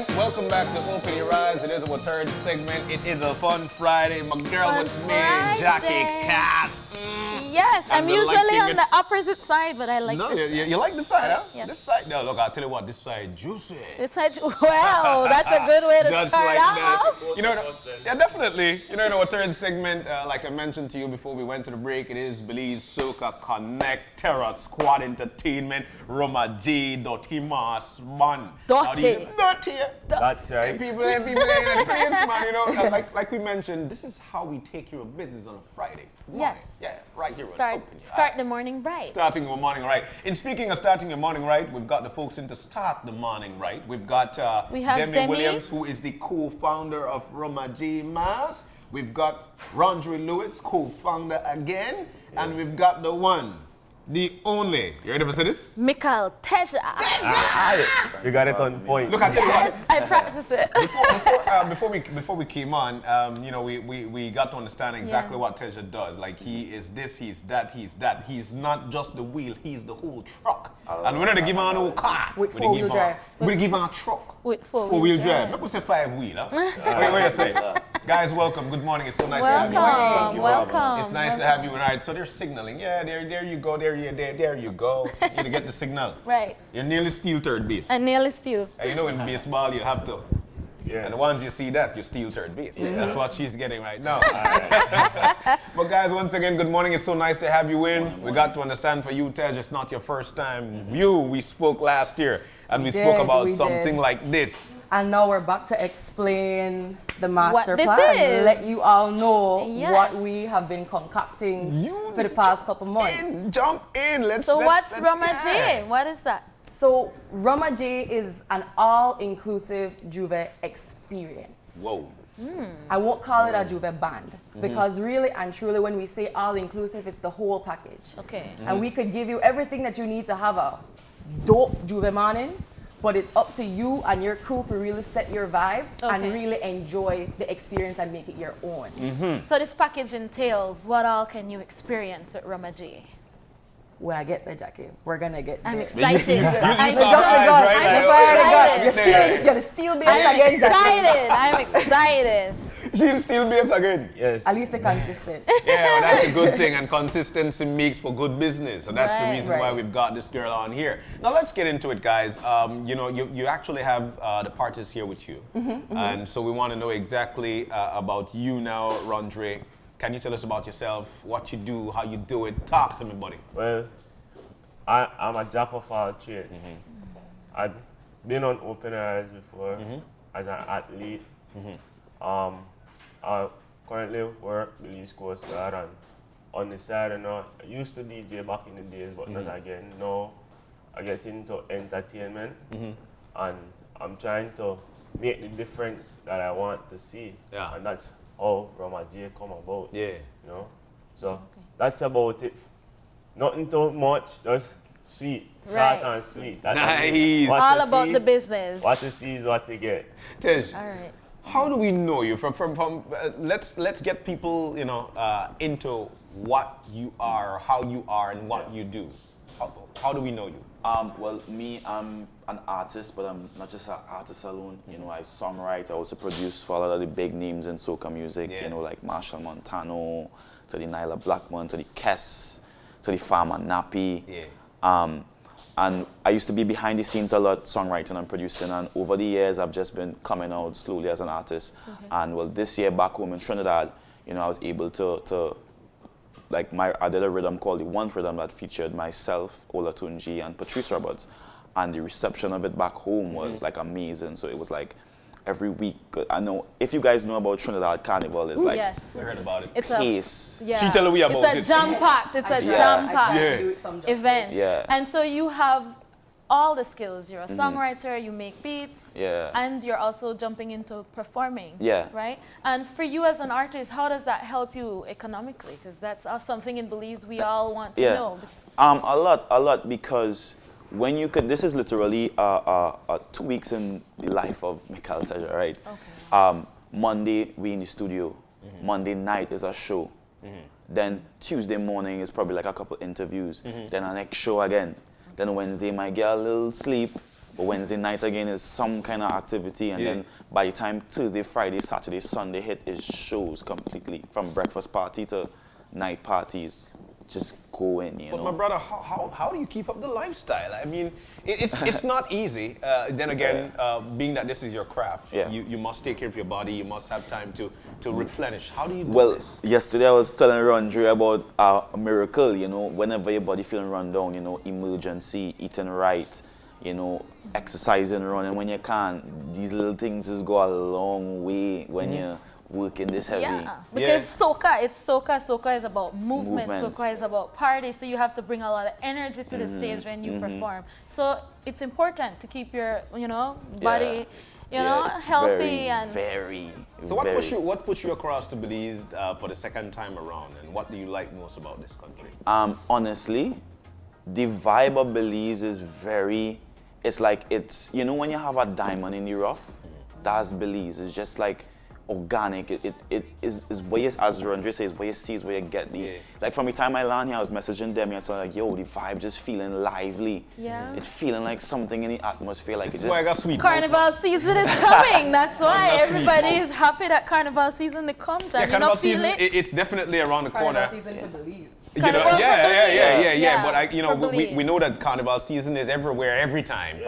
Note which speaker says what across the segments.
Speaker 1: again. Welcome back to Open Your Eyes. It is our third segment. It is a fun Friday. My girl
Speaker 2: Fun
Speaker 1: with me,
Speaker 2: Friday.
Speaker 1: Jackie Cat.
Speaker 2: Yes, I'm
Speaker 1: the
Speaker 2: usually
Speaker 1: lighting
Speaker 2: on
Speaker 1: it-
Speaker 2: the opposite side, but I like
Speaker 1: No,
Speaker 2: this
Speaker 1: you
Speaker 2: side.
Speaker 1: like this side, huh?
Speaker 2: Yes.
Speaker 1: This side, no, look, I'll tell you what, this side juicy.
Speaker 2: This side, wow, that's a good way to
Speaker 1: Just
Speaker 2: start
Speaker 1: like
Speaker 2: out.
Speaker 1: that. You know, yeah, definitely. You know, in our third segment, like I mentioned to you before we went to the break, it is Belize Soca Connect, Terra Squad Entertainment, Rumajay Dutty Mas Band.
Speaker 2: Dutty.
Speaker 1: Dutty.
Speaker 3: That's
Speaker 1: Hey,
Speaker 3: right.
Speaker 1: people in the place, man, you know, like we mentioned, this is how we take care of business on a Friday. morning.
Speaker 2: Yes.
Speaker 1: Yeah, right here. on
Speaker 2: Start
Speaker 1: Open Your
Speaker 2: start
Speaker 1: Eyes.
Speaker 2: the morning right.
Speaker 1: Starting your morning right. In speaking of starting your morning right, we've got the folks in to start the morning right. We've got
Speaker 2: We have
Speaker 1: Demmy
Speaker 2: Demmy.
Speaker 1: Williams, who is the co-founder of Rumajay Mas. We've got Rondre Lewis, co-founder again. And we've got the one, the only. You ready for this?
Speaker 2: Mical, Teja.
Speaker 3: You got it on point.
Speaker 1: Look, I tell you what.
Speaker 2: Yes, I practice it.
Speaker 1: Before we came on, you know, we got to understand exactly
Speaker 2: Yeah.
Speaker 1: what Teja does. Like, he is this, he's that, he's that. He's not just the wheel, he's the whole truck. And we're not to give her no car.
Speaker 4: With
Speaker 1: We dey
Speaker 4: four-wheel
Speaker 1: give her-
Speaker 4: drive.
Speaker 1: We dey give her a truck.
Speaker 2: With four-wheel
Speaker 1: Four-wheel
Speaker 2: drive.
Speaker 1: drive. Not gonna say five-wheel, huh? What you say? Guys, welcome. Good morning. It's so nice to have you.
Speaker 2: Welcome, welcome.
Speaker 1: It's nice to have you. Right. So they're signaling. Yeah, there you go. There you go. You get the signal.
Speaker 2: Right.
Speaker 1: You're nearly steel third base.
Speaker 2: I nearly steal.
Speaker 1: And you know, in baseball, you have to.
Speaker 3: Yeah.
Speaker 1: And once you see that, you steal third base. That's what she's getting right now. But guys, once again, good morning. It's so nice to have you in. We got to understand for you, Tej, it's not your first time. We spoke last year, and we spoke
Speaker 4: did,
Speaker 1: about
Speaker 4: we
Speaker 1: something
Speaker 4: did.
Speaker 1: like this.
Speaker 4: And now we're back to explain the master
Speaker 2: this
Speaker 4: plan.
Speaker 2: is.
Speaker 4: Let you all know
Speaker 2: Yes.
Speaker 4: what we have been concocting
Speaker 1: You
Speaker 4: for the past couple months.
Speaker 1: Jump in. Let's.
Speaker 2: So
Speaker 1: let's-
Speaker 2: what's
Speaker 1: let's-
Speaker 2: Romaji?
Speaker 1: yeah.
Speaker 2: What is that?
Speaker 4: So Romaji is an all-inclusive jouvert experience.
Speaker 1: Whoa.
Speaker 4: I won't call it a jouvert band because really and truly when we say all-inclusive, it's the whole package.
Speaker 2: Okay.
Speaker 4: And we could give you everything that you need to have a dope jouvert morning, but it's up to you and your crew to really set your vibe and
Speaker 2: Okay.
Speaker 4: really enjoy the experience and make it your own.
Speaker 2: So this package entails what all can you experience at Romaji?
Speaker 4: Where I get there, Jackie, we're gonna get
Speaker 2: I'm
Speaker 4: there.
Speaker 2: excited.
Speaker 1: saw
Speaker 2: I'm
Speaker 4: Jump the
Speaker 1: eyes,
Speaker 4: gun.
Speaker 1: right?
Speaker 4: I'm
Speaker 1: Like,
Speaker 4: prepared to go.
Speaker 2: excited.
Speaker 4: You're stealing, you're the steel base
Speaker 2: I'm
Speaker 4: again, Jackie.
Speaker 2: excited. I'm excited.
Speaker 1: She'll still base again.
Speaker 3: Yes.
Speaker 4: At least they're consistent.
Speaker 1: Yeah, well, that's a good thing, and consistency makes for good business. So that's the
Speaker 2: Right.
Speaker 1: reason why
Speaker 4: Right.
Speaker 1: we've got this girl on here. Now let's get into it, guys. You know, you actually have the parties here with you, and so we want to know exactly about you now, Rondre. Can you tell us about yourself, what you do, how you do it? Talk to me, buddy.
Speaker 3: Well, I'm a jack of all trades. I've been on Open Eyes before as an athlete. I currently work Belize Coast Guard and on the side, you know, I used to DJ back in the days, but not again. Now I get into entertainment and I'm trying to make the difference that I want to see.
Speaker 1: Yeah.
Speaker 3: And that's how Romaji come about.
Speaker 1: Yeah.
Speaker 3: You know? So that's about it. Nothing too much, just sweet,
Speaker 2: Right.
Speaker 3: short and sweet. That's
Speaker 1: Nice.
Speaker 3: what
Speaker 2: All
Speaker 3: you
Speaker 2: about
Speaker 3: see-
Speaker 2: the business.
Speaker 3: What you see is what you get.
Speaker 1: Tej,
Speaker 2: All right.
Speaker 1: how do we know you? Let's get people, you know, into what you are, how you are, and what you do. How do we know you?
Speaker 5: Well, me, I'm an artist, but I'm not just an artist alone. You know, I songwrite, I also produce for a lot of the big names in soca music,
Speaker 1: Yeah.
Speaker 5: you know, like Marshall Montano, to the Nyla Blackman, to the Kess, to the Farmer Nappy.
Speaker 1: Yeah.
Speaker 5: And I used to be behind the scenes a lot, songwriting and producing, and over the years, I've just been coming out slowly as an artist. And well, this year back home in Trinidad, you know, I was able to like I did a rhythm called the One Rhythm that featured myself, Ola Tunji, and Patrice Roberts. And the reception of it back home was like amazing. So it was like every week. I know if you guys know about Trinidad Carnival, it's like
Speaker 2: Yes.
Speaker 1: I heard about it.
Speaker 2: It's a
Speaker 5: pace.
Speaker 2: yeah.
Speaker 1: She tell me about
Speaker 2: it's a
Speaker 1: it.
Speaker 2: jam-packed. It's a
Speaker 5: Yeah.
Speaker 2: jam-packed
Speaker 4: I try
Speaker 1: Yeah.
Speaker 4: to do it some justice.
Speaker 2: event.
Speaker 5: Yeah.
Speaker 2: And so you have all the skills. You're a songwriter, you make beats,
Speaker 5: Yeah.
Speaker 2: and you're also jumping into performing.
Speaker 5: Yeah.
Speaker 2: Right? And for you as an artist, how does that help you economically? Because that's something in Belize we all want to
Speaker 5: Yeah.
Speaker 2: know.
Speaker 5: A lot because when you could, this is literally 2 weeks in the life of Mical Teja, right?
Speaker 2: Okay.
Speaker 5: Monday we in the studio. Monday night is a show. Then Tuesday morning is probably like a couple interviews. Then our next show again. Then Wednesday might get a little sleep. But Wednesday night again is some kind of activity, and then by the time Thursday, Friday, Saturday, Sunday hit, is shows completely, from breakfast party to night parties. Just going, you know.
Speaker 1: But my brother, how do you keep up the lifestyle? I mean, it's not easy. Then again, being that this is your craft, you must take care of your body. You must have time to replenish. How do you do this?
Speaker 5: Well, yesterday I was telling Rondre about a miracle, you know, whenever your body feeling run down, you know, emergency, eating right, you know, exercising, running when you can. These little things just go a long way when you're working this heavy.
Speaker 2: Yeah, because Soca is about movement. Soca is about party, so you have to bring a lot of energy to the stage when you perform. So it's important to keep your, body, healthy
Speaker 5: very.
Speaker 1: So what pushed you across to Belize for the second time around, and what do you like most about this country?
Speaker 5: Honestly, the vibe of Belize is it's like, when you have a diamond in the rough, that's Belize. It's just like organic. It is where you, as Rondre says, where you see is where you get the like. From the time I land here, I was messaging Demmy. I saw like, yo, the vibe just feeling lively. Yeah, it's feeling like something in the atmosphere. Like
Speaker 1: this is why I got sweet.
Speaker 2: Carnival season is coming. That's why everybody is happy that Carnival season to come. John,
Speaker 1: Carnival season, it's definitely around the corner.
Speaker 4: Carnival season for Belize.
Speaker 1: Yeah. But we know that Carnival season is everywhere, every time.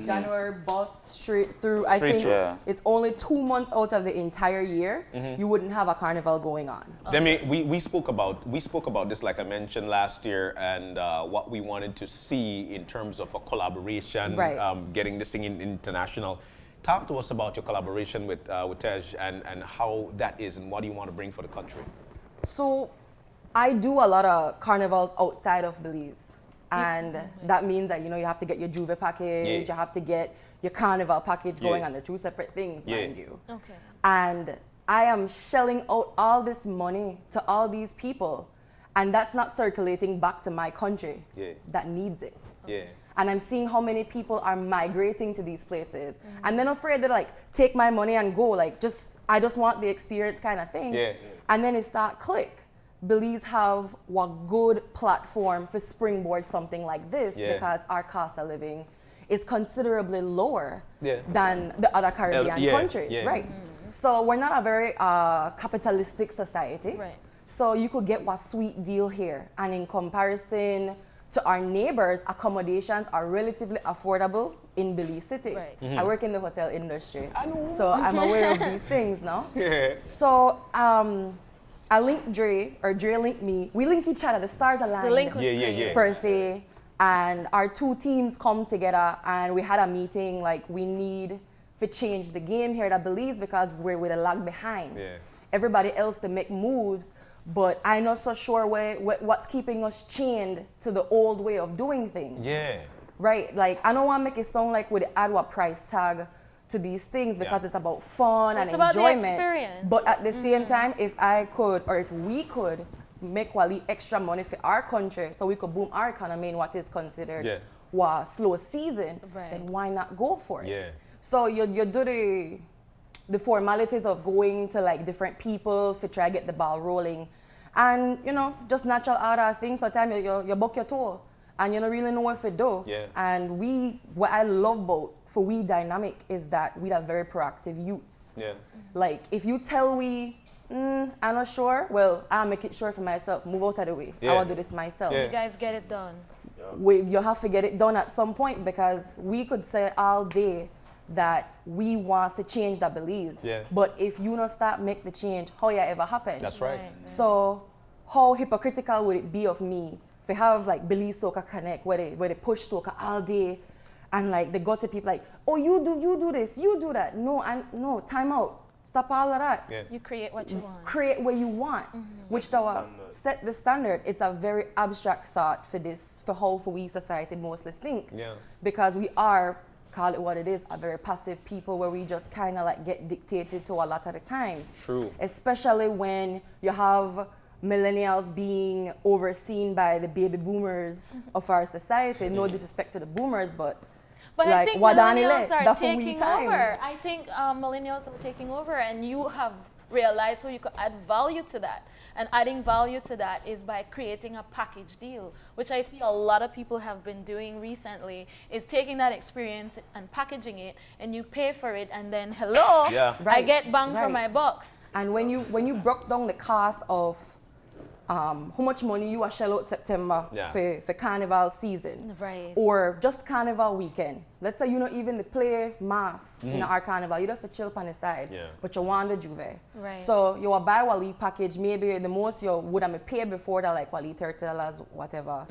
Speaker 4: January bus straight through. I think it's only 2 months out of the entire year you wouldn't have a carnival going on.
Speaker 1: Demmy, we spoke about this, like I mentioned last year, and what we wanted to see in terms of a collaboration, getting this thing international. Talk to us about your collaboration with Teja and how that is, and what do you want to bring for the country?
Speaker 4: So, I do a lot of carnivals outside of Belize, and that means that you have to get your jouvert package, you have to get your carnival package going, and they're two separate things, mind you. Okay. And I am shelling out all this money to all these people, and that's not circulating back to my country that needs it. Yeah. And I'm seeing how many people are migrating to these places, and then afraid to take my money and go, I just want the experience kind of thing. And then it start click. Belize have a good platform for springboard something like this because our cost of living is considerably lower than the other Caribbean countries, right? So we're not a very capitalistic society. Right. So you could get a sweet deal here, and in comparison to our neighbors, accommodations are relatively affordable in Belize City. Right. I work in the hotel industry, so I'm aware of these things now. So I linked Dre, or Dre linked me. We link each other. The stars aligned.
Speaker 2: The link was
Speaker 4: per se. And our two teams come together, and we had a meeting. We need to change the game here at Belize because we're with a lag behind. Everybody else to make moves, but I'm not so sure what's keeping us chained to the old way of doing things. Right. I don't want to make it sound like we add a price tag to these things because it's about fun and enjoyment.
Speaker 2: About the experience.
Speaker 4: But at the same time, if I could, or if we could, make extra money for our country so we could boom our economy in what is considered a slow season, then why not go for it? So you do the formalities of going to different people to try to get the ball rolling, and just natural order things. Sometimes you buck your toe and you don't really know what to do. And what I love about for we dynamic is that we are very proactive youths. If you tell I'm not sure, well, I'll make it sure for myself. Move out of the way. I will do this myself.
Speaker 2: You guys get it done.
Speaker 4: You have to get it done at some point, because we could say all day that we want to change that Belize. But if you don't start make the change, how you ever happen?
Speaker 1: That's right.
Speaker 4: So how hypocritical would it be of me to have Belize Soca Connect where they push Soca all day, and they go to people oh, you do this, you do that. No, time out. Stop all of that.
Speaker 2: You create what you want.
Speaker 4: Create what you want, which set the standard. It's a very abstract thought for how we society mostly think. Because we are, call it what it is, a very passive people where we just kind of get dictated to a lot of the times.
Speaker 1: True.
Speaker 4: Especially when you have millennials being overseen by the baby boomers of our society. No disrespect to the boomers, but
Speaker 2: I think millennials are taking over. I think millennials are taking over, and you have realize how you could add value to that. And adding value to that is by creating a package deal, which I see a lot of people have been doing recently, is taking that experience and packaging it, and you pay for it, and then hello,
Speaker 1: Yeah.
Speaker 2: I
Speaker 4: Right,
Speaker 2: get bang for
Speaker 4: right.
Speaker 2: my bucks.
Speaker 4: And when you broke down the cost of how much money you are shell out September
Speaker 1: Yeah.
Speaker 4: for carnival season,
Speaker 2: Right.
Speaker 4: or just carnival weekend. Let's say you know even the play mass in our carnival, you just to chill on the side,
Speaker 1: Yeah.
Speaker 4: but you want the juve.
Speaker 2: Right.
Speaker 4: So you will buy Wally package, maybe the most you would have paid before that, like Wally $30, whatever.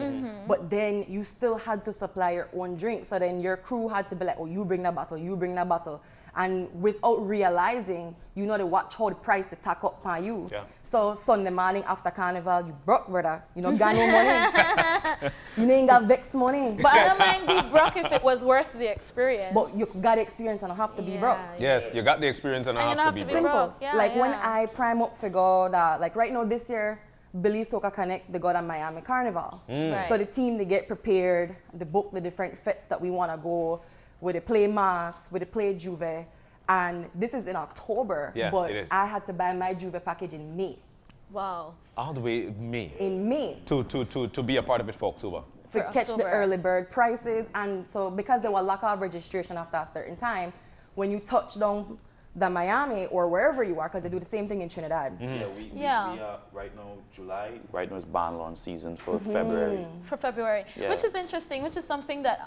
Speaker 4: But then you still had to supply your own drink. So then your crew had to be like, oh, you bring that bottle, you bring that bottle. And without realizing, you know, they watch how the price they tack up on you.
Speaker 1: Yeah.
Speaker 4: So Sunday morning after carnival, you broke, brother. You know, got no money. You ain't got vex money.
Speaker 2: But I don't mind be broke if it was worth the experience.
Speaker 4: But you got the experience and have to be broke.
Speaker 1: Yes, you got the experience and I
Speaker 2: And you
Speaker 1: have to
Speaker 2: have
Speaker 1: be
Speaker 2: to be
Speaker 1: broke.
Speaker 2: broke.
Speaker 4: Simple.
Speaker 2: Yeah,
Speaker 4: like when
Speaker 2: yeah.
Speaker 4: I prime up figure that, like right now this year, Belize Soca Connect, they got a Miami Carnival.
Speaker 2: Right.
Speaker 4: So the team, they get prepared, they book the different fits that we want to go, where they play mass, where they play juve. And this is in October,
Speaker 1: Yeah,
Speaker 4: but
Speaker 1: it is.
Speaker 4: I had to buy my juve package in May.
Speaker 2: Wow.
Speaker 1: All the way May
Speaker 4: In May.
Speaker 1: to be a part of it for October.
Speaker 4: To
Speaker 2: For
Speaker 4: catch the
Speaker 2: October.
Speaker 4: early bird prices. And so because there were lack of registration after a certain time, when you touch down the Miami or wherever you are, because they do the same thing in Trinidad.
Speaker 5: Yeah,
Speaker 2: Yeah.
Speaker 5: we are right now July. Right now it's band launch season for February.
Speaker 2: For February,
Speaker 5: Yeah.
Speaker 2: which is interesting, which is something that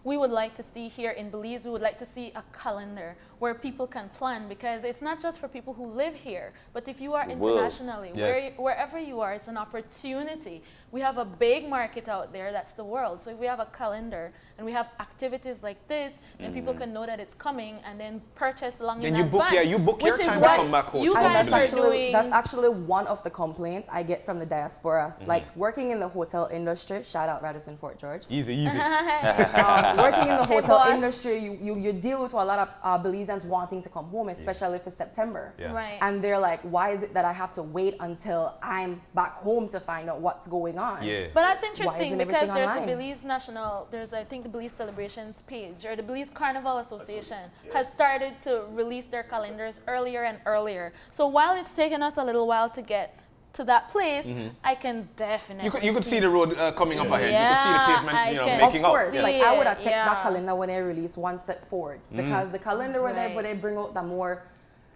Speaker 2: we would like to see here in Belize. We would like to see a calendar where people can plan, because it's not just for people who live here, but if you are
Speaker 5: The world.
Speaker 2: internationally,
Speaker 1: Yes.
Speaker 2: wherever you are, it's an opportunity. We have a big market out there, that's the world. So if we have a calendar and we have activities like this, then people can know that it's coming and then purchase long
Speaker 1: Then
Speaker 2: in
Speaker 1: you book-
Speaker 2: advance.
Speaker 1: yeah, you book your
Speaker 2: which is
Speaker 1: time to
Speaker 2: what
Speaker 1: come back home
Speaker 2: you
Speaker 1: to
Speaker 2: guys
Speaker 1: Belize.
Speaker 2: are doing.
Speaker 4: That's actually one of the complaints I get from the diaspora. Like working in the hotel industry, shout out Radisson Fort George.
Speaker 1: Easy, easy.
Speaker 4: Working in the
Speaker 2: Hey,
Speaker 4: hotel
Speaker 2: boss.
Speaker 4: industry, you deal with a lot of Belizeans wanting to come home, especially for September.
Speaker 1: Yeah.
Speaker 2: Right.
Speaker 4: And they're like, why is it that I have to wait until I'm back home to find out what's going on?
Speaker 1: Yeah.
Speaker 2: But that's
Speaker 4: Why
Speaker 2: interesting
Speaker 4: isn't
Speaker 2: because
Speaker 4: everything
Speaker 2: there's
Speaker 4: online?
Speaker 2: the Belize National, there's I think the Belize Celebrations page or the Belize Carnival Association has started to release their calendars earlier and earlier. So while it's taken us a little while to get to that place, I can definitely
Speaker 1: You could see the road coming up ahead.
Speaker 2: Yeah,
Speaker 1: you could see the pavement,
Speaker 2: I
Speaker 1: you know,
Speaker 2: can-
Speaker 1: making
Speaker 4: Of
Speaker 1: up.
Speaker 4: course,
Speaker 1: Yeah.
Speaker 4: like
Speaker 2: See
Speaker 4: I would
Speaker 2: it,
Speaker 4: have taken
Speaker 2: yeah.
Speaker 4: that calendar when they release one step forward because the calendar when
Speaker 2: Right.
Speaker 4: they bring out the more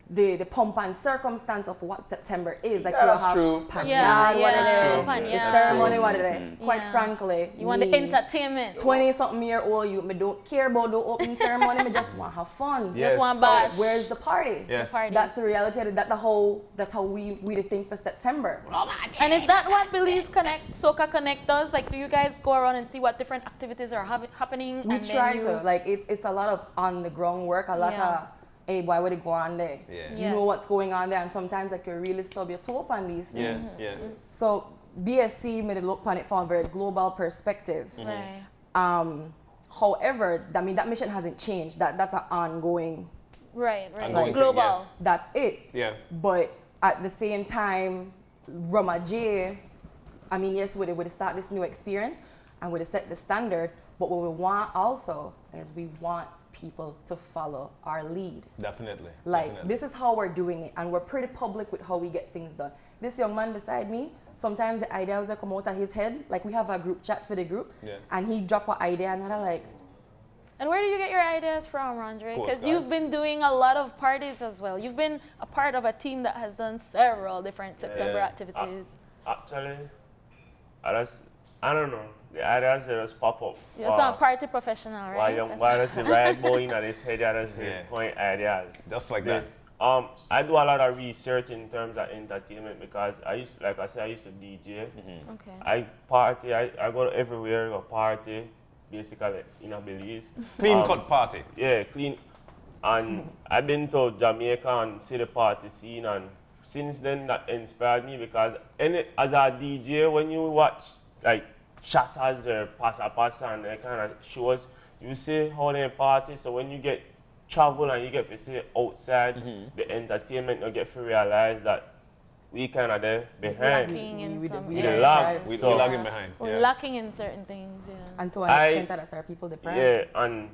Speaker 4: the pomp and circumstance of what September is. Like
Speaker 1: Yeah,
Speaker 4: you
Speaker 1: that's
Speaker 4: have
Speaker 1: true.
Speaker 4: Panyard,
Speaker 2: Yeah,
Speaker 4: what
Speaker 2: yeah,
Speaker 4: it is,
Speaker 2: Panyard.
Speaker 4: the
Speaker 2: That's
Speaker 4: ceremony,
Speaker 1: true.
Speaker 4: what it is. Quite
Speaker 2: Yeah.
Speaker 4: frankly,
Speaker 2: You want the
Speaker 4: me,
Speaker 2: entertainment.
Speaker 4: 20-something-year-old you, me don't care about the opening ceremony, me just want to have fun.
Speaker 1: Yes.
Speaker 2: Just one
Speaker 1: So
Speaker 2: bash.
Speaker 4: Where's the party?
Speaker 1: Yes.
Speaker 2: Party.
Speaker 4: That's the reality. That's how we the think for September.
Speaker 2: And is that what Belize Connect, Soca Connect does? Like, do you guys go around and see what different activities are happening?
Speaker 4: We
Speaker 2: and then
Speaker 4: try
Speaker 2: you-
Speaker 4: to like it's a lot of on the ground work, a lot
Speaker 2: Yeah.
Speaker 4: of hey, why would it go on there?
Speaker 1: Yeah.
Speaker 4: Do you know
Speaker 2: Yes.
Speaker 4: what's going on there? And sometimes like you really stub your toe up on these
Speaker 1: Yeah,
Speaker 4: things.
Speaker 1: yeah.
Speaker 4: So BSC made it look upon it from a very global perspective.
Speaker 2: Right.
Speaker 4: However, I mean that mission hasn't changed. That's an ongoing.
Speaker 2: Right, right.
Speaker 1: Ongoing thing,
Speaker 2: Global.
Speaker 1: yes.
Speaker 4: That's it.
Speaker 1: Yeah.
Speaker 4: But at the same time, Romaji, I mean, yes, we would start this new experience and would set the standard. But what we want also is we want people to follow our lead.
Speaker 1: Definitely.
Speaker 4: Like,
Speaker 1: definitely.
Speaker 4: this is how we're doing it, and we're pretty public with how we get things done. This young man beside me, sometimes the ideas will come out of his head. Like, we have a group chat for the group,
Speaker 1: Yeah.
Speaker 4: and he drop an idea, and I'm like,
Speaker 2: And where do you get your ideas from, Rondre?
Speaker 1: Coast
Speaker 2: Because
Speaker 1: Guard.
Speaker 2: you've been doing a lot of parties as well. You've been a part of a team that has done several different September
Speaker 3: Yeah.
Speaker 2: activities.
Speaker 3: Actually, I don't know. The ideas they just pop up.
Speaker 2: You're some party professional,
Speaker 3: Why
Speaker 2: right?
Speaker 3: young boy just say right boy in this head just say
Speaker 1: Yeah.
Speaker 3: point ideas.
Speaker 1: Just like
Speaker 3: Yeah.
Speaker 1: that.
Speaker 3: I do a lot of research in terms of entertainment because I used to DJ.
Speaker 2: Okay.
Speaker 3: I party, I go everywhere, go party, basically in a Belize.
Speaker 1: Clean cut party.
Speaker 3: Yeah, clean. And I've been to Jamaica and see the party scene, and since then that inspired me because as a DJ, when you watch like Shatters or Pasa and that kind of shows, you see how they party. So when you get travel and you get to see outside the entertainment, you get to realize that we kind of there behind.
Speaker 2: Lacking in
Speaker 4: we
Speaker 2: some
Speaker 4: the
Speaker 3: the
Speaker 2: areas.
Speaker 3: lag.
Speaker 1: We,
Speaker 3: So-
Speaker 1: we're lagging behind.
Speaker 2: We're
Speaker 1: Yeah.
Speaker 2: lacking in certain things, yeah.
Speaker 4: and to an
Speaker 3: I-
Speaker 4: extent, that's our people deprived.
Speaker 3: Yeah, and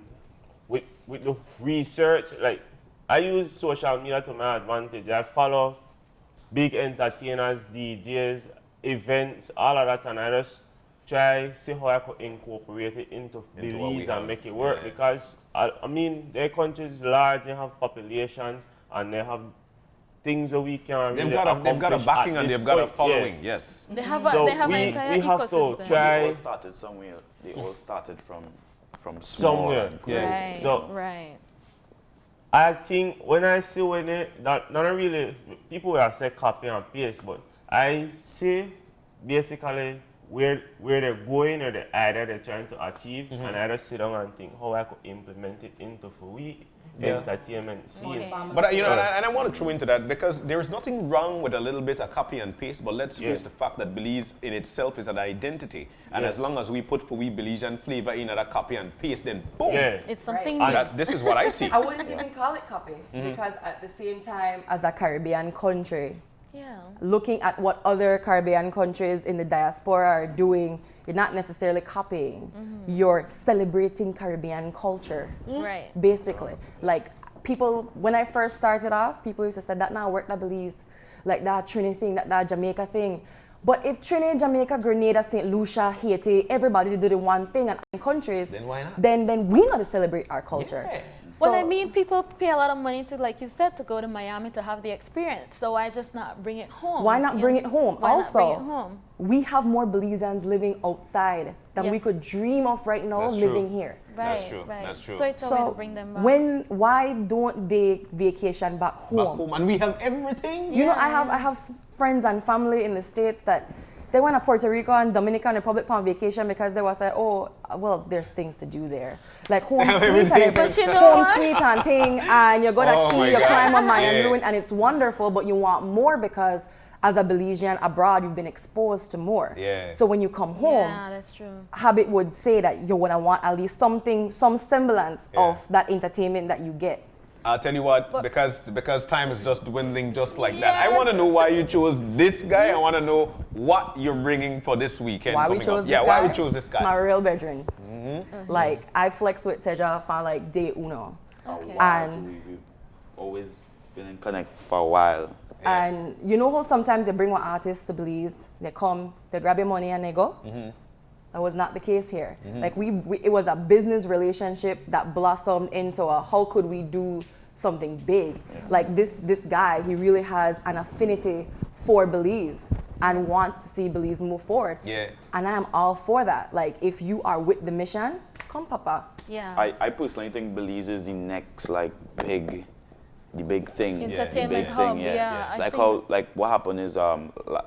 Speaker 3: with the research, like I use social media to my advantage. I follow big entertainers, DJs, events, all of that, and I just try see how I could incorporate it into Belize and make it work because I mean their country is large, they have populations and they have things that we can
Speaker 1: They've
Speaker 3: really
Speaker 1: got a backing and they've got a following. Yes.
Speaker 2: They have
Speaker 3: So
Speaker 2: an entire
Speaker 3: we have to
Speaker 2: ecosystem.
Speaker 3: try.
Speaker 5: They all started somewhere. They all started from small.
Speaker 3: Somewhere.
Speaker 1: Yeah.
Speaker 2: Right,
Speaker 3: So
Speaker 2: right.
Speaker 3: I think when I see when it not really people will say copy and paste, but I see basically where they're going or the idea they're trying to achieve, and I just sit down and think how I could implement it into for we entertainment scene.
Speaker 2: Okay.
Speaker 1: But you know, and I want to throw into that because there is nothing wrong with a little bit of copy and paste. But let's face the fact that Belize in itself is an identity, and as long as we put for we Belizean flavor in that copy and paste, then boom,
Speaker 2: It's something
Speaker 1: and
Speaker 2: new.
Speaker 1: this is what I see.
Speaker 4: I wouldn't even call it copy because at the same time, as a Caribbean country,
Speaker 2: Yeah.
Speaker 4: looking at what other Caribbean countries in the diaspora are doing, you're not necessarily copying. You're celebrating Caribbean culture,
Speaker 2: Right.
Speaker 4: basically. Like people, when I first started off, people used to say that now work that Belize, like that Trinity thing, that Jamaica thing. But if Trinidad, Jamaica, Grenada, St. Lucia, Haiti, everybody do the one thing and countries,
Speaker 1: Then why not?
Speaker 4: Then we gotta celebrate our culture.
Speaker 1: Yeah.
Speaker 2: Well, I mean, people pay a lot of money to, like you said, to go to Miami to have the experience. So why just not bring it home?
Speaker 4: Why not bring it home?
Speaker 2: Why
Speaker 4: Also,
Speaker 2: not bring it home?
Speaker 4: we have more Belizeans living outside than we
Speaker 2: Yes.
Speaker 4: could dream of right now
Speaker 1: That's
Speaker 4: living
Speaker 1: true.
Speaker 4: here.
Speaker 2: Right,
Speaker 1: That's true,
Speaker 2: right.
Speaker 1: that's true.
Speaker 2: So it's a way
Speaker 4: So
Speaker 2: to bring them back.
Speaker 4: why don't they vacation back home?
Speaker 1: Back home, and we have everything.
Speaker 4: You know,
Speaker 2: Yeah.
Speaker 4: I have friends and family in the States that they went to Puerto Rico and Dominican Republic on vacation because they was like, oh, well, there's things to do there. Like home sweet and everything.
Speaker 2: But you know
Speaker 4: Home
Speaker 2: what?
Speaker 4: sweet and thing, and you go to
Speaker 1: Oh my
Speaker 4: key, you
Speaker 1: God.
Speaker 4: climb on Mayan
Speaker 1: Yeah.
Speaker 4: ruin, and it's wonderful, but you want more because as a Belizean abroad, you've been exposed to more.
Speaker 1: Yeah.
Speaker 4: So when you come home,
Speaker 2: Yeah, that's true.
Speaker 4: habit would say that you're gonna want at least something, some semblance
Speaker 1: Yeah.
Speaker 4: of that entertainment that you get.
Speaker 1: I'll tell you what,
Speaker 2: But-
Speaker 1: because time is just dwindling just like that. I
Speaker 2: Yes.
Speaker 1: want to know why you chose this guy. I want to know what you're bringing for this weekend.
Speaker 4: Why we
Speaker 1: coming
Speaker 4: chose
Speaker 1: up.
Speaker 4: this
Speaker 1: Yeah,
Speaker 4: guy?
Speaker 1: why we chose this
Speaker 4: It's my
Speaker 1: guy?
Speaker 4: real bedroom. Like I flex with Teja for like day uno.
Speaker 2: Okay.
Speaker 4: And-
Speaker 5: So we've always been in connect for a while.
Speaker 4: And you know how sometimes you bring one artist to Belize, they come, they grab your money and they go? That was not the case here. Like it was a business relationship that blossomed into a how could we do something big. Like this guy, he really has an affinity for Belize and wants to see Belize move forward.
Speaker 1: Yeah.
Speaker 4: And I am all for that. Like if you are with the mission, come papa.
Speaker 2: Yeah.
Speaker 5: I personally think Belize is the next like the big thing.
Speaker 2: Entertainment
Speaker 5: the big
Speaker 2: hub,
Speaker 5: thing,
Speaker 2: yeah, I
Speaker 5: Like
Speaker 2: think-
Speaker 5: how like what happened is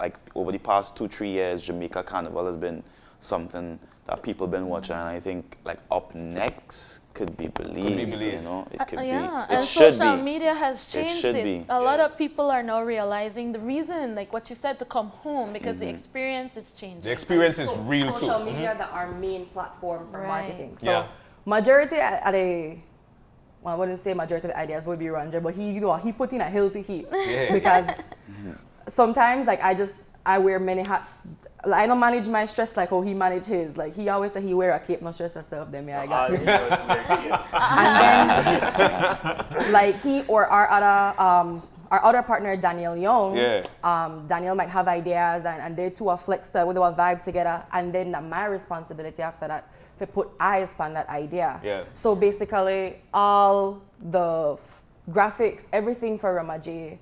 Speaker 5: like over the past 2-3 years, Jamaica Carnival has been something that people been watching, and I think like up next could be Belize. You
Speaker 1: Belize.
Speaker 5: know, it could
Speaker 2: Yeah,
Speaker 5: be. It
Speaker 2: and
Speaker 5: should
Speaker 2: social
Speaker 5: be.
Speaker 2: media has changed
Speaker 5: should
Speaker 2: it.
Speaker 5: be.
Speaker 2: A lot of people are now realizing the reason, like what you said, to come home because
Speaker 5: Mm-hmm.
Speaker 2: the experience is changing.
Speaker 1: The experience is real too.
Speaker 4: Social media that our main platform for
Speaker 2: Right.
Speaker 4: marketing. So
Speaker 1: Yeah.
Speaker 4: majority at a well, I wouldn't say majority of the ideas would be Rondre, but he put in a healthy heat
Speaker 1: Yeah.
Speaker 4: because sometimes like I wear many hats. Like, I don't manage my stress like how he manage his. Like he always say he wear a cape, no stress yourself. Then me I got
Speaker 3: All
Speaker 4: it.
Speaker 3: you know is make it.
Speaker 4: And then like he or our other partner Daniel Young,
Speaker 1: Yeah.
Speaker 4: Daniel might have ideas and they two are flexed with our vibe together, and then my responsibility after that to put eyes on that idea.
Speaker 1: Yeah.
Speaker 4: So basically all the graphics, everything for Romaji,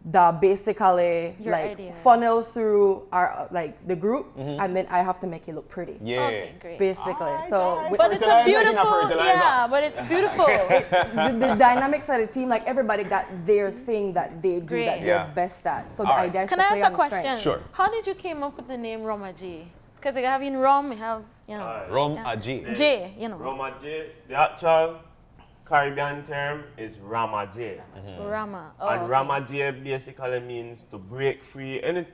Speaker 4: that basically
Speaker 2: Your
Speaker 4: like
Speaker 2: idea.
Speaker 4: funnel through our like the group, and then I have to make it look pretty.
Speaker 1: Yeah.
Speaker 2: Okay, great.
Speaker 4: Basically, so with
Speaker 2: But it's a
Speaker 1: Fertilizer,
Speaker 2: beautiful,
Speaker 1: fertilizer.
Speaker 2: yeah, but it's beautiful.
Speaker 4: the dynamics of the team, like everybody got their thing that they do
Speaker 2: Great.
Speaker 4: that they're
Speaker 1: Yeah.
Speaker 4: best at. So the
Speaker 1: All right.
Speaker 4: idea is
Speaker 2: Can
Speaker 4: to
Speaker 2: I
Speaker 4: play
Speaker 2: ask a
Speaker 4: on
Speaker 2: question?
Speaker 4: strengths.
Speaker 1: Sure.
Speaker 2: How did you came up with the name Romaji? Because you have in Rom, you have, you know,
Speaker 1: Rom Aji.
Speaker 2: J, you know,
Speaker 3: Romaji, the actual Caribbean term is Ramaji.
Speaker 2: Rama. Oh,
Speaker 3: And
Speaker 2: okay.
Speaker 3: Ramaji basically means to break free, and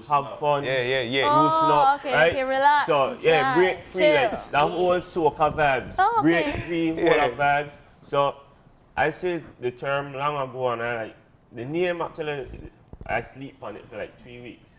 Speaker 3: have fun.
Speaker 1: Yeah.
Speaker 2: Oh,
Speaker 3: Loosen up,
Speaker 2: okay,
Speaker 3: right?
Speaker 2: okay, relax,
Speaker 3: So yeah,
Speaker 2: chill,
Speaker 3: break free,
Speaker 2: chill.
Speaker 3: like that whole soca vibes.
Speaker 2: Oh, okay.
Speaker 3: Break free, whole
Speaker 1: Yeah.
Speaker 3: of vibes. So I said the term long ago, and I like the name actually. I sleep on it for like 3 weeks,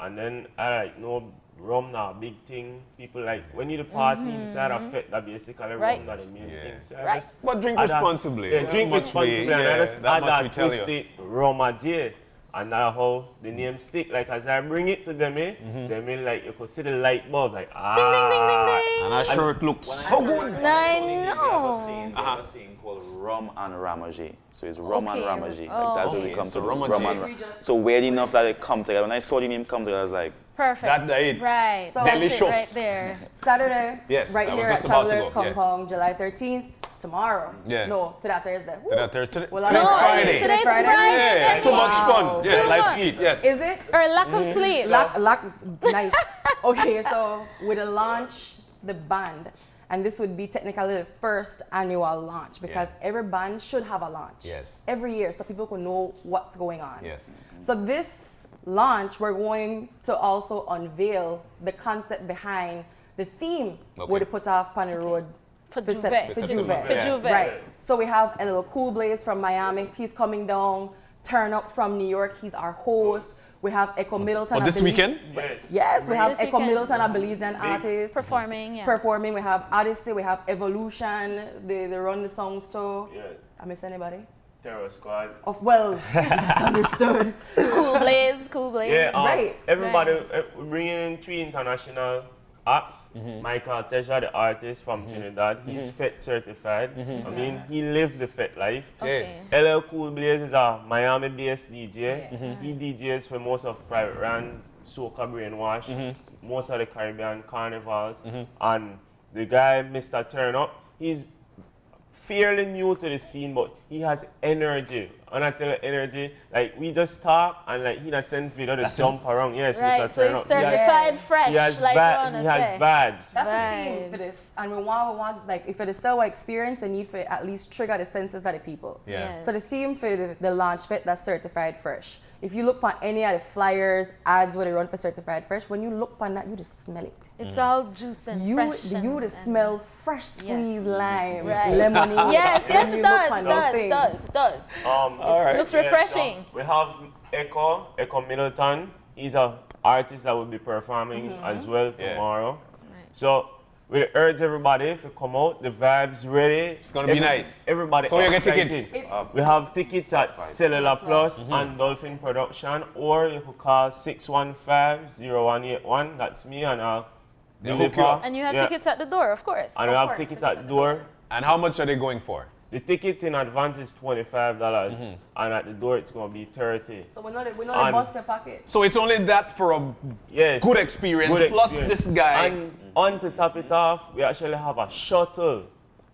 Speaker 3: And then I like know rum now big thing. People like when you the party inside a fete that basically rum not the main thing. So I just
Speaker 1: But drink
Speaker 3: add
Speaker 1: responsibly.
Speaker 3: Yeah, drink responsibly. And I just
Speaker 1: that
Speaker 3: add
Speaker 1: much we
Speaker 3: that
Speaker 1: tell
Speaker 3: twist
Speaker 1: you.
Speaker 3: it Romaji. And that's how the name stick. Like as I bring it to them, Demmy like you could see the light bulb like
Speaker 1: And our shirt looks
Speaker 5: When I
Speaker 1: so
Speaker 5: say
Speaker 1: good.
Speaker 5: rum,
Speaker 2: I
Speaker 5: we have
Speaker 2: know.
Speaker 5: a scene called Rum and Romaji. So it's Rum and
Speaker 2: Okay.
Speaker 5: Romaji. Like that's where we
Speaker 1: Okay,
Speaker 5: come
Speaker 1: so
Speaker 5: to
Speaker 1: Romaji.
Speaker 5: Rum and So weird enough that it come together. When I saw the name come together, I was like,
Speaker 2: Perfect.
Speaker 1: That it.
Speaker 2: Right.
Speaker 4: So-
Speaker 2: That's it
Speaker 1: Delicious.
Speaker 2: right there.
Speaker 4: Saturday,
Speaker 1: Yes,
Speaker 4: right
Speaker 1: I was
Speaker 4: here
Speaker 1: just
Speaker 4: at
Speaker 1: about to
Speaker 4: Travelers
Speaker 1: go, yeah.
Speaker 4: Compound, July 13th, tomorrow.
Speaker 1: Yeah.
Speaker 4: No, to that Thursday. Woo.
Speaker 1: Today
Speaker 4: Well,
Speaker 1: today's
Speaker 4: no,
Speaker 1: Friday.
Speaker 2: Today's
Speaker 4: Friday?
Speaker 2: Friday.
Speaker 1: Yeah, too much
Speaker 4: Wow.
Speaker 1: fun. Yes,
Speaker 2: Too
Speaker 1: life
Speaker 2: much.
Speaker 1: eat. Yes.
Speaker 4: Is it?
Speaker 2: Or lack of sleep.
Speaker 4: Nice. Okay, so with the launch, the band, and this would be technically the first annual launch because every band should have a launch.
Speaker 1: Yes.
Speaker 4: Every year, so people can know what's going on.
Speaker 1: Yes.
Speaker 4: So this launch, we're going to also unveil the concept behind the theme
Speaker 1: Okay.
Speaker 4: where they put off on the road
Speaker 2: For
Speaker 4: for
Speaker 2: Juve.
Speaker 4: For
Speaker 1: For
Speaker 4: Juve.
Speaker 1: Juve.
Speaker 2: For
Speaker 1: Yeah.
Speaker 2: Juve.
Speaker 4: Right. So we have a little Cool Blaze from Miami. He's coming down. Turn Up from New York. He's our host. We have Echo Middleton.
Speaker 1: But
Speaker 4: I
Speaker 1: this
Speaker 4: believe-
Speaker 1: weekend?
Speaker 3: yes.
Speaker 4: Yes, we have
Speaker 2: This
Speaker 4: Echo
Speaker 2: weekend.
Speaker 4: Middleton, a Belizean artist.
Speaker 2: Performing, yeah.
Speaker 4: Performing. We have Artiste. We have Evolution. They run the songs too.
Speaker 3: Yeah.
Speaker 4: I miss anybody?
Speaker 3: Terror Squad.
Speaker 4: Well, that's understood.
Speaker 2: Cool Blaze, Cool Blaze.
Speaker 3: Yeah,
Speaker 4: Right.
Speaker 3: everybody, we're bringing in 3 international acts. Mical, Teja, the artist from Trinidad, he's FET certified. I mean, he lived the FET life.
Speaker 2: Okay.
Speaker 3: LL Cool Blaze is a Miami-based DJ. He DJs for most of Private Run, Soca Brainwash, most of the Caribbean carnivals. And the guy, Mr. Turn Up, he's fairly new to the scene, but he has energy. And I tell you energy, like we just talk and like he does send video to jump around. Yes,
Speaker 2: Right,
Speaker 3: Mr.
Speaker 2: so
Speaker 3: Turn
Speaker 2: it's
Speaker 3: Up.
Speaker 2: certified fresh,
Speaker 3: He has,
Speaker 2: like
Speaker 3: ba-
Speaker 2: you wanna
Speaker 3: he has
Speaker 2: say.
Speaker 3: vibes.
Speaker 4: That's the theme for
Speaker 2: Vibes.
Speaker 4: this. And we want like, if it is sell experience, you need to at least trigger the senses of the people.
Speaker 1: Yeah.
Speaker 2: Yes.
Speaker 4: So the theme for the launch fit, that's certified fresh. If you look on any of the flyers, ads where they run for certified fresh, when you look on that, you just smell it.
Speaker 2: It's all juice and
Speaker 4: You
Speaker 2: fresh.
Speaker 4: the smell fresh squeezed lime,
Speaker 2: Right.
Speaker 4: lemony.
Speaker 2: Yes,
Speaker 4: when
Speaker 2: yes,
Speaker 4: you
Speaker 2: it
Speaker 4: look
Speaker 2: does,
Speaker 4: on those
Speaker 2: does,
Speaker 4: things.
Speaker 2: does.
Speaker 1: right.
Speaker 2: Looks
Speaker 3: Yeah,
Speaker 2: refreshing.
Speaker 3: so we have Echo Middleton. He's an artist that will be performing as well
Speaker 1: Yeah.
Speaker 3: tomorrow. So we urge everybody to come out. The vibes ready. It's
Speaker 1: gonna be nice.
Speaker 3: Everybody.
Speaker 1: So you get
Speaker 3: excited.
Speaker 1: tickets?
Speaker 3: We have tickets at Cellular Plus and Dolphin Production, or you could call 615-0181. That's me, and I'll
Speaker 1: They'll hook you
Speaker 3: deliver.
Speaker 1: up.
Speaker 2: And you have
Speaker 3: Yeah.
Speaker 2: tickets at the door, of course.
Speaker 3: And we have tickets at door.
Speaker 1: And how much are they going for?
Speaker 3: The tickets in advance is $25, and at the door it's going to be $30.
Speaker 4: So we're not
Speaker 3: And-
Speaker 4: bust your pocket.
Speaker 1: So it's only that for a
Speaker 3: Yes.
Speaker 1: good experience,
Speaker 3: Good
Speaker 1: plus
Speaker 3: experience.
Speaker 1: this guy.
Speaker 3: And on to top it off, we actually have a shuttle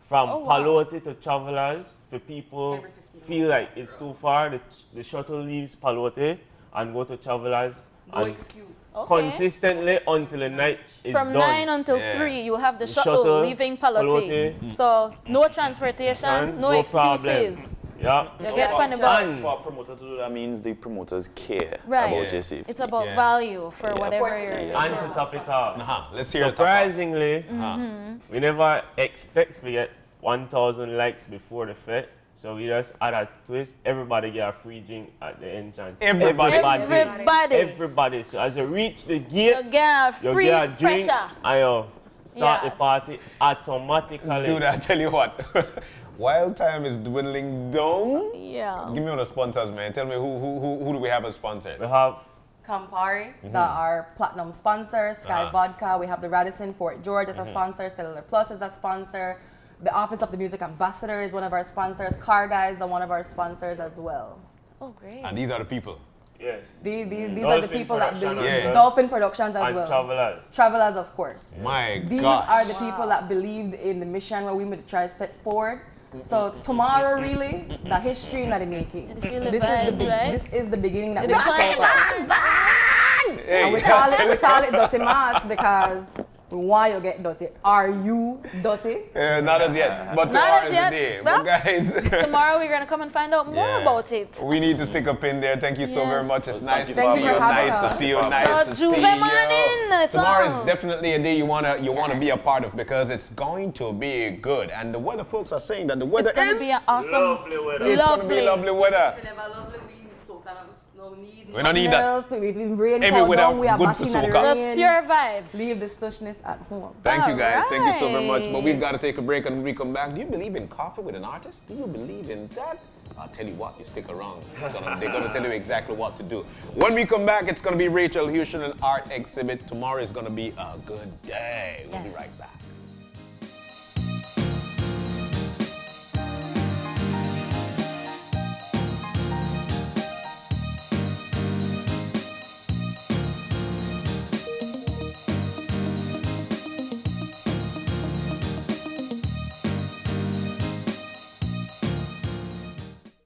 Speaker 3: from
Speaker 2: Oh, wow.
Speaker 3: Palote to Travelers for people feel like it's too far. The shuttle leaves Palote and go to Travelers.
Speaker 4: No
Speaker 3: and
Speaker 4: excuse.
Speaker 2: Okay.
Speaker 3: consistently until the night is
Speaker 2: From
Speaker 3: done.
Speaker 2: 9 until
Speaker 1: Yeah.
Speaker 2: 3, you have the
Speaker 3: The
Speaker 2: shuttle,
Speaker 3: shuttle,
Speaker 2: leaving Palote.
Speaker 3: Palote.
Speaker 2: So no transportation,
Speaker 3: And
Speaker 2: no excuses.
Speaker 3: problem. Yeah.
Speaker 2: You get on the bus.
Speaker 3: And
Speaker 5: For a promoter to do that means the promoters care
Speaker 2: Right.
Speaker 5: about
Speaker 1: Yeah.
Speaker 5: your safety.
Speaker 2: It's about
Speaker 1: Yeah.
Speaker 2: value for whatever
Speaker 4: course,
Speaker 2: you're
Speaker 3: and to top it off,
Speaker 1: Let's hear it.
Speaker 3: surprisingly, we never expect to get 1,000 likes before the fete. So we just add a twist. Everybody get a free drink at the entrance.
Speaker 1: Everybody.
Speaker 3: Everybody. So as you reach the gate,
Speaker 2: You get
Speaker 3: you
Speaker 2: free
Speaker 3: get a drink
Speaker 2: pressure.
Speaker 3: and you start the
Speaker 2: Yes.
Speaker 3: party automatically.
Speaker 1: Dude, I tell you what. While time is dwindling down,
Speaker 2: Yeah.
Speaker 1: give me all the sponsors, man. Tell me who do we have as sponsors?
Speaker 3: We have
Speaker 4: Campari, that are platinum sponsors, Sky Vodka. We have the Radisson Fort George as a sponsor, Cellular Plus is a sponsor. The Office of the Music Ambassador is one of our sponsors. Car Guys are one of our sponsors as well.
Speaker 2: Oh, great.
Speaker 1: And these are the people.
Speaker 3: yes.
Speaker 4: These are the
Speaker 3: Dolphin
Speaker 4: people that
Speaker 3: Production
Speaker 4: believe.
Speaker 3: as well.
Speaker 4: Dolphin Productions as
Speaker 3: And
Speaker 4: well.
Speaker 3: Travelers.
Speaker 4: Travelers, of course.
Speaker 1: My
Speaker 4: These
Speaker 1: God.
Speaker 4: are the people that believed in the mission where we would try to set forward. So tomorrow, really, the history in the making.
Speaker 2: You feel the
Speaker 4: This
Speaker 2: vibes,
Speaker 4: is the
Speaker 2: right?
Speaker 4: this is the beginning that
Speaker 2: It's
Speaker 4: we start. And we call it Dutty Mas because we want you to get dirty. Are you dirty?
Speaker 1: Not as yet, but
Speaker 2: Not
Speaker 1: tomorrow
Speaker 2: as
Speaker 1: is
Speaker 2: yet.
Speaker 1: the day.
Speaker 2: Well,
Speaker 1: But guys,
Speaker 2: Tomorrow we're going to come and find out more
Speaker 1: yeah.
Speaker 2: about it.
Speaker 1: We need to stick a pin there. Thank you so
Speaker 2: Yes.
Speaker 1: very much. It's nice to
Speaker 5: Thank
Speaker 1: see
Speaker 5: you
Speaker 1: you.
Speaker 5: for
Speaker 4: having
Speaker 1: Nice to
Speaker 4: us.
Speaker 1: see you. Nice
Speaker 2: So
Speaker 1: to see
Speaker 2: Juve
Speaker 1: you.
Speaker 2: morning, it's
Speaker 1: Tomorrow is
Speaker 2: on.
Speaker 1: definitely a day you wanna be a part of because it's going to be good. And the weather folks are saying that the weather
Speaker 2: It's going to
Speaker 1: is
Speaker 2: be an awesome,
Speaker 3: Lovely weather.
Speaker 1: it's gonna be lovely weather.
Speaker 4: Never lovely weed, so No need.
Speaker 1: We don't need that.
Speaker 4: Else. If rain
Speaker 1: Every
Speaker 4: fall
Speaker 1: weather
Speaker 4: down, we have
Speaker 1: good for
Speaker 4: machine and
Speaker 1: soca.
Speaker 2: Just
Speaker 4: rain.
Speaker 2: pure vibes.
Speaker 4: Leave the stushness at home.
Speaker 1: Thank you guys. Thank you so very much. But
Speaker 2: Alright.
Speaker 1: we've got to take a break, and when we come back, do you believe in coffee with an artist? Do you believe in that? I'll tell you what, you stick around. They're going to tell you exactly what to do. When we come back, it's going to be Rachel Houston and Art Exhibit. Tomorrow is going to be a good day. We'll be right back.